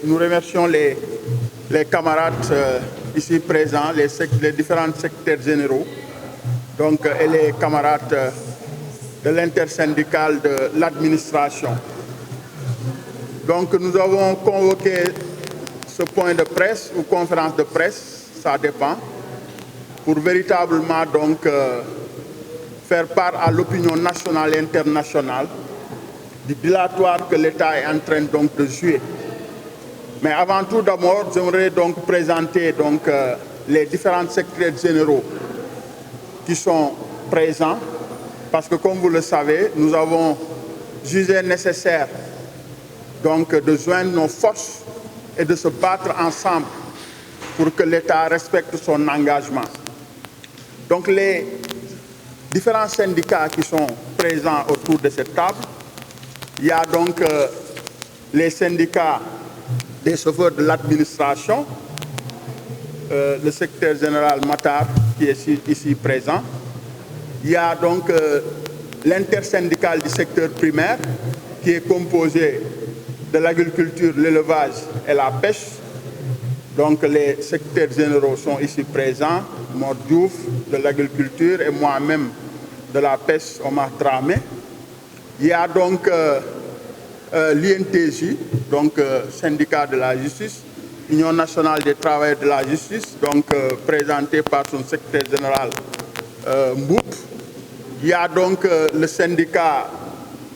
Nous remercions les camarades ici présents, les différents secrétaires généraux, donc, et les camarades de l'intersyndicale de l'administration. Donc nous avons convoqué ce point de presse ou conférence de presse, ça dépend, pour véritablement donc faire part à l'opinion nationale et internationale du dilatoire que l'État est en train donc de jouer. Mais avant tout d'abord, j'aimerais donc présenter donc, les différents secrétaires généraux qui sont présents, parce que comme vous le savez, nous avons jugé nécessaire donc, de joindre nos forces et de se battre ensemble pour que l'État respecte son engagement. Donc les différents syndicats qui sont présents autour de cette table, il y a donc les syndicats des chauffeurs de l'administration, le secrétaire général Matar qui est ici présent. Il y a donc l'intersyndicale du secteur primaire qui est composé de l'agriculture, l'élevage et la pêche. Donc les secrétaires généraux sont ici présents, Mor Diouf de l'agriculture et moi-même de la pêche, Omar Dramé. Il y a donc l'INTJ, donc syndicat de la justice, Union nationale des travailleurs de la justice, donc présenté par son secrétaire général Mboup. Il y a donc le syndicat,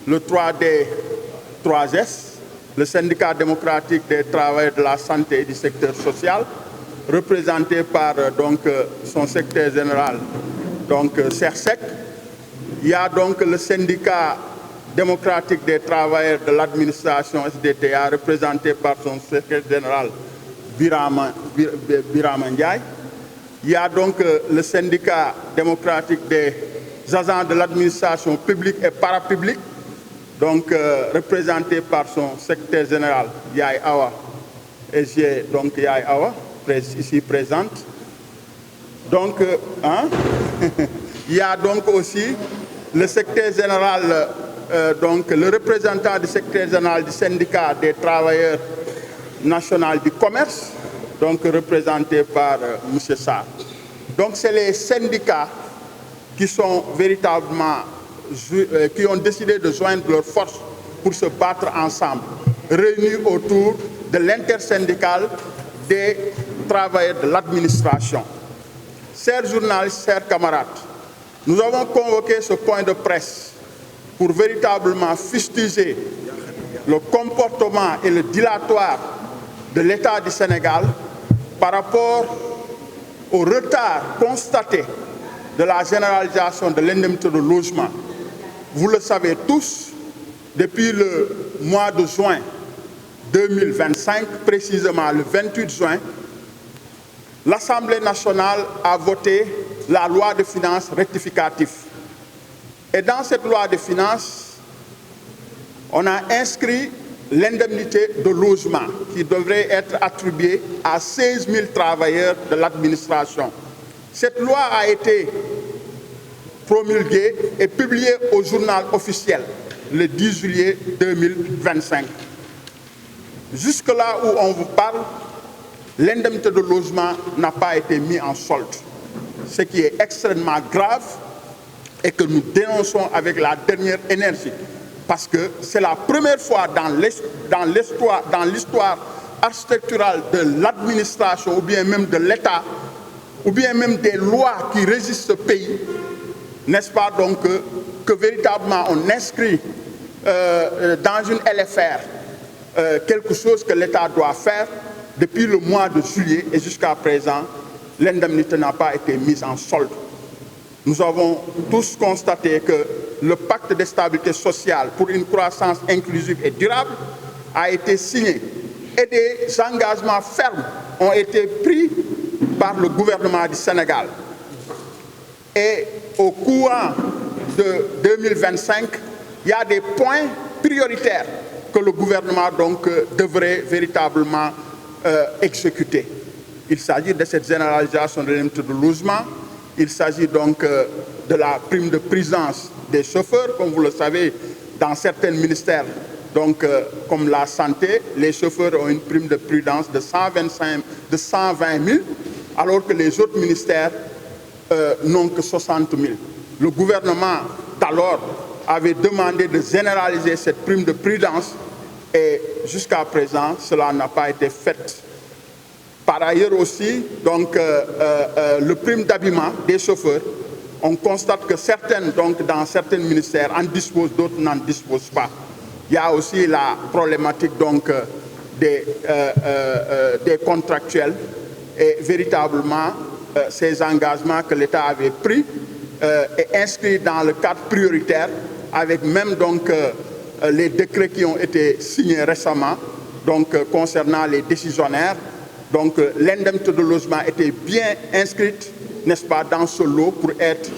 le 3D 3S, le syndicat démocratique des travailleurs de la santé et du secteur social, représenté par donc, son secrétaire général, donc Sersec. Il y a donc le syndicat démocratique des travailleurs de l'administration SDTA, représenté par son secrétaire général Birama Ndiaye. Il y a donc le syndicat démocratique des agents de l'administration publique et parapublique, donc représenté par son secrétaire général Yaye Awa, et j'ai donc Yaye Awa, ici présente. Donc, il y a donc aussi le secrétaire général, donc le représentant du secrétaire général du syndicat des travailleurs national du commerce, donc représenté par M. Sarr. Donc c'est les syndicats qui sont véritablement, qui ont décidé de joindre leurs forces pour se battre ensemble, réunis autour de l'intersyndicale des travailleurs de l'administration. Chers journalistes, chers camarades, nous avons convoqué ce point de presse pour véritablement fustiger le comportement et le dilatoire de l'État du Sénégal par rapport au retard constaté de la généralisation de l'indemnité de logement. Vous le savez tous, depuis le mois de juin 2025, précisément le 28 juin, l'Assemblée nationale a voté la loi de finances rectificative. Et dans cette loi de finances, on a inscrit l'indemnité de logement qui devrait être attribuée à 16 000 travailleurs de l'administration. Cette loi a été promulguée et publiée au journal officiel le 10 juillet 2025. Jusque-là où on vous parle, l'indemnité de logement n'a pas été mise en solde, ce qui est extrêmement grave et que nous dénonçons avec la dernière énergie. Parce que c'est la première fois dans l'histoire architecturale de l'administration ou bien même de l'État, ou bien même des lois qui régissent ce pays, n'est-ce pas donc que véritablement on inscrit dans une LFR quelque chose que l'État doit faire depuis le mois de juillet et jusqu'à présent, l'indemnité n'a pas été mise en solde. Nous avons tous constaté que le pacte de stabilité sociale pour une croissance inclusive et durable a été signé et des engagements fermes ont été pris par le gouvernement du Sénégal. Et au courant de 2025, il y a des points prioritaires que le gouvernement donc, devrait véritablement exécuter. Il s'agit de cette généralisation de l'indemnité de logement. Il s'agit donc de la prime de présence des chauffeurs. Comme vous le savez, dans certains ministères, Donc, comme la santé, les chauffeurs ont une prime de prudence de 120 000, alors que les autres ministères n'ont que 60 000. Le gouvernement d'alors avait demandé de généraliser cette prime de prudence et jusqu'à présent, cela n'a pas été fait. Par ailleurs aussi, donc, le prime d'habillement des chauffeurs, on constate que certaines, donc, dans certains ministères, en disposent, d'autres n'en disposent pas. Il y a aussi la problématique donc, des contractuels et véritablement ces engagements que l'État avait pris et inscrits dans le cadre prioritaire avec même donc, les décrets qui ont été signés récemment donc, concernant les décisionnaires. Donc l'indemnité de logement était bien inscrite, n'est-ce pas, dans ce lot pour être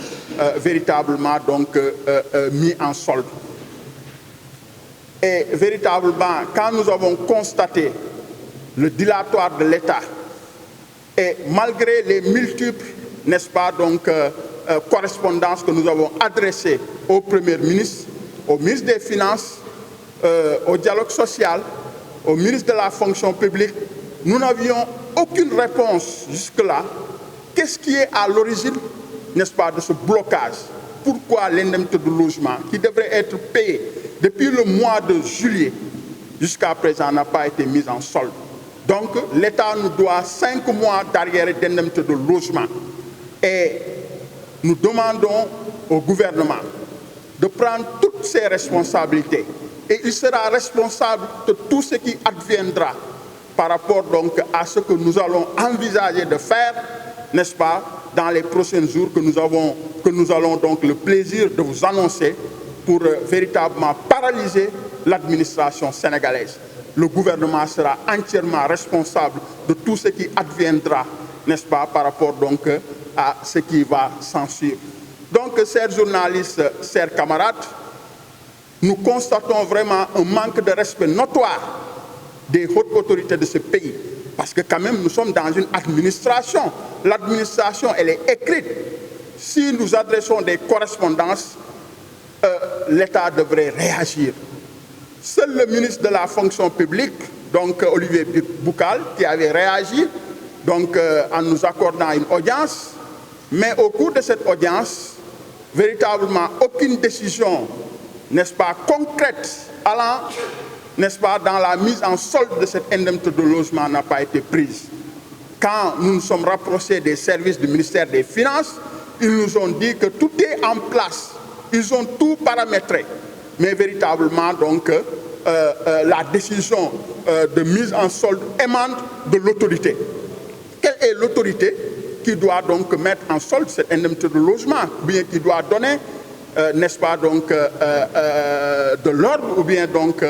véritablement donc, mis en solde. Et véritablement, quand nous avons constaté le dilatoire de l'État, et malgré les multiples, n'est-ce pas, donc, correspondances que nous avons adressées au Premier ministre, au ministre des Finances, au dialogue social, au ministre de la fonction publique, nous n'avions aucune réponse jusque-là. Qu'est-ce qui est à l'origine, n'est-ce pas, de ce blocage? Pourquoi l'indemnité de logement, qui devrait être payée depuis le mois de juillet jusqu'à présent, n'a pas été mise en solde? Donc, l'État nous doit 5 mois d'arriéré d'indemnité de logement. Et nous demandons au gouvernement de prendre toutes ses responsabilités. Et il sera responsable de tout ce qui adviendra par rapport donc à ce que nous allons envisager de faire, n'est-ce pas, dans les prochains jours que nous allons donc le plaisir de vous annoncer pour véritablement paralyser l'administration sénégalaise. Le gouvernement sera entièrement responsable de tout ce qui adviendra, n'est-ce pas, par rapport donc à ce qui va s'en suivre. Donc, chers journalistes, chers camarades, nous constatons vraiment un manque de respect notoire des hautes autorités de ce pays. Parce que quand même, nous sommes dans une administration. L'administration, elle est écrite. Si nous adressons des correspondances, l'État devrait réagir. Seul le ministre de la fonction publique, donc Olivier Boucal, qui avait réagi donc, en nous accordant une audience, mais au cours de cette audience, véritablement aucune décision, n'est-ce pas, concrète allant, n'est-ce pas, dans la mise en solde de cette indemnité de logement n'a pas été prise. Quand nous nous sommes rapprochés des services du ministère des Finances, ils nous ont dit que tout est en place. Ils ont tout paramétré. Mais véritablement, donc, la décision de mise en solde émane de l'autorité. Quelle est l'autorité qui doit donc mettre en solde cette indemnité de logement, ou bien qui doit donner, n'est-ce pas, donc, de l'ordre, ou bien donc,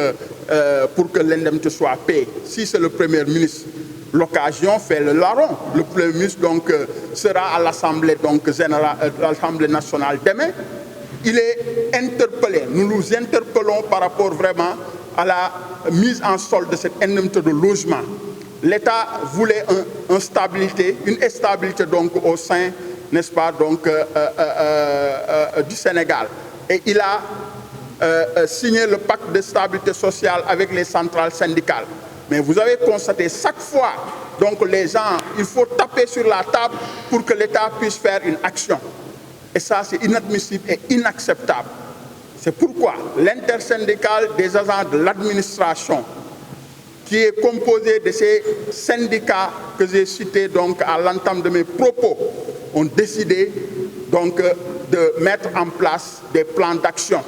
pour que l'indemnité soit payée? Si c'est le Premier ministre, l'occasion fait le larron. Le Premier ministre donc, sera à l'Assemblée générale, l'Assemblée nationale demain. Il est interpellé. Nous nous interpellons par rapport vraiment à la mise en solde de cette indemnité de logement. L'État voulait une stabilité donc au sein, n'est-ce pas, donc, du Sénégal. Et il a signé le pacte de stabilité sociale avec les centrales syndicales. Mais vous avez constaté chaque fois, donc les gens, il faut taper sur la table pour que l'État puisse faire une action. Et ça, c'est inadmissible et inacceptable. C'est pourquoi l'intersyndicale des agents de l'administration, qui est composé de ces syndicats que j'ai cités donc, à l'entame de mes propos, ont décidé donc, de mettre en place des plans d'action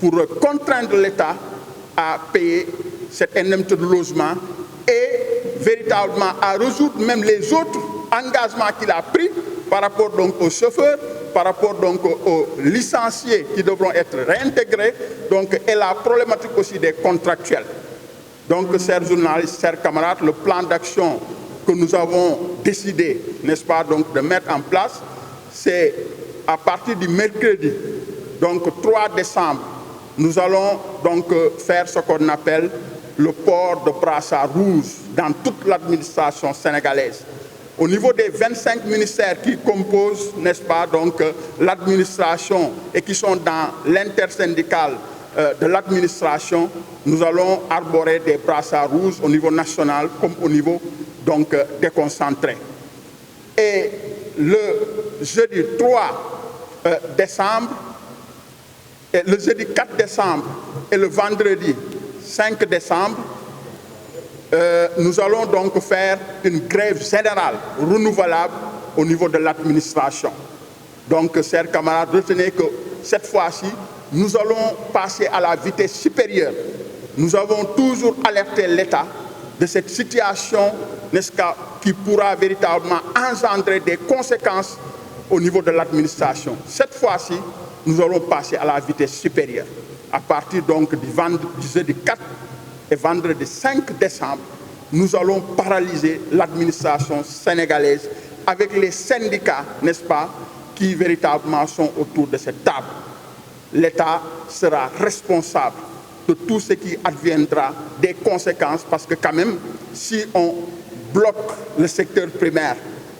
pour contraindre l'État à payer cette indemnité de logement et véritablement à résoudre même les autres engagements qu'il a pris par rapport donc, aux chauffeurs, par rapport donc, aux licenciés qui devront être réintégrés, donc, et la problématique aussi des contractuels. Donc, chers journalistes, chers camarades, le plan d'action que nous avons décidé, n'est-ce pas, donc, de mettre en place, c'est à partir du mercredi, donc 3 décembre, nous allons donc faire ce qu'on appelle le port de brassard rouge dans toute l'administration sénégalaise. Au niveau des 25 ministères qui composent, n'est-ce pas, donc l'administration et qui sont dans l'intersyndicale de l'administration, nous allons arborer des brassards rouges au niveau national comme au niveau donc déconcentré. Et le jeudi 3 décembre, et le jeudi 4 décembre et le vendredi 5 décembre, nous allons donc faire une grève générale renouvelable au niveau de l'administration. Donc, chers camarades, retenez que cette fois-ci, nous allons passer à la vitesse supérieure. Nous avons toujours alerté l'État de cette situation, n'est-ce pas, qui pourra véritablement engendrer des conséquences au niveau de l'administration. Cette fois-ci, nous allons passer à la vitesse supérieure. À partir donc du jeudi 4 et vendredi 5 décembre, nous allons paralyser l'administration sénégalaise avec les syndicats, n'est-ce pas, qui véritablement sont autour de cette table. L'État sera responsable de tout ce qui adviendra des conséquences, parce que quand même, si on bloque le secteur primaire,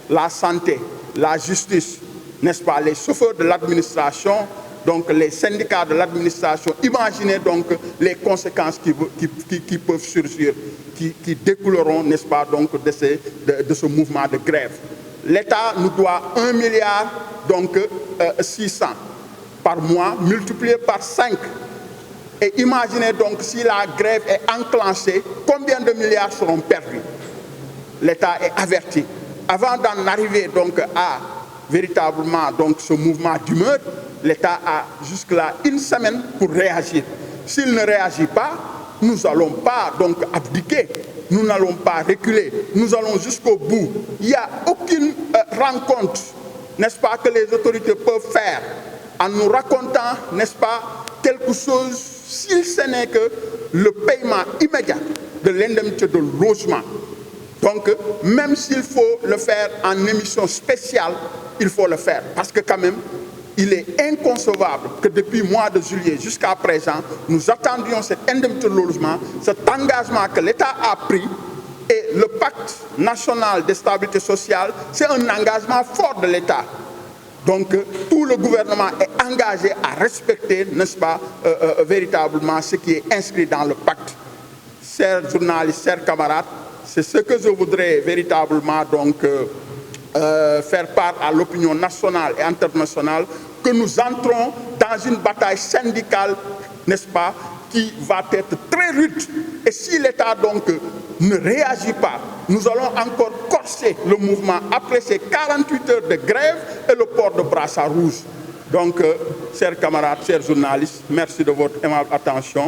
la santé, la justice, n'est-ce pas, les chauffeurs de l'administration, donc les syndicats de l'administration, imaginez donc les conséquences qui peuvent surgir, qui découleront, n'est-ce pas, donc de ce mouvement de grève. L'État nous doit 1 milliard, donc 600 par mois, multiplié par 5. Et imaginez donc si la grève est enclenchée, combien de milliards seront perdus? L'État est averti. Avant d'en arriver donc à véritablement donc ce mouvement d'humeur, l'État a jusque-là 1 semaine pour réagir. S'il ne réagit pas, nous n'allons pas donc abdiquer, nous n'allons pas reculer, nous allons jusqu'au bout. Il n'y a aucune rencontre, n'est-ce pas, que les autorités peuvent faire en nous racontant, n'est-ce pas, quelque chose, si ce n'est que le paiement immédiat de l'indemnité de logement. Donc, même s'il faut le faire en émission spéciale, il faut le faire. Parce que quand même, il est inconcevable que depuis le mois de juillet jusqu'à présent, nous attendions cette indemnité de logement, cet engagement que l'État a pris. Et le pacte national de stabilité sociale, c'est un engagement fort de l'État. Donc, tout le gouvernement est engagé à respecter, n'est-ce pas, véritablement ce qui est inscrit dans le pacte. Chers journalistes, chers camarades, c'est ce que je voudrais véritablement donc faire part à l'opinion nationale et internationale, que nous entrons dans une bataille syndicale, n'est-ce pas, qui va être très rude. Et si l'État donc ne réagit pas, nous allons encore corser le mouvement après ces 48 heures de grève et le port de brassard rouge. Donc, chers camarades, chers journalistes, merci de votre aimable attention.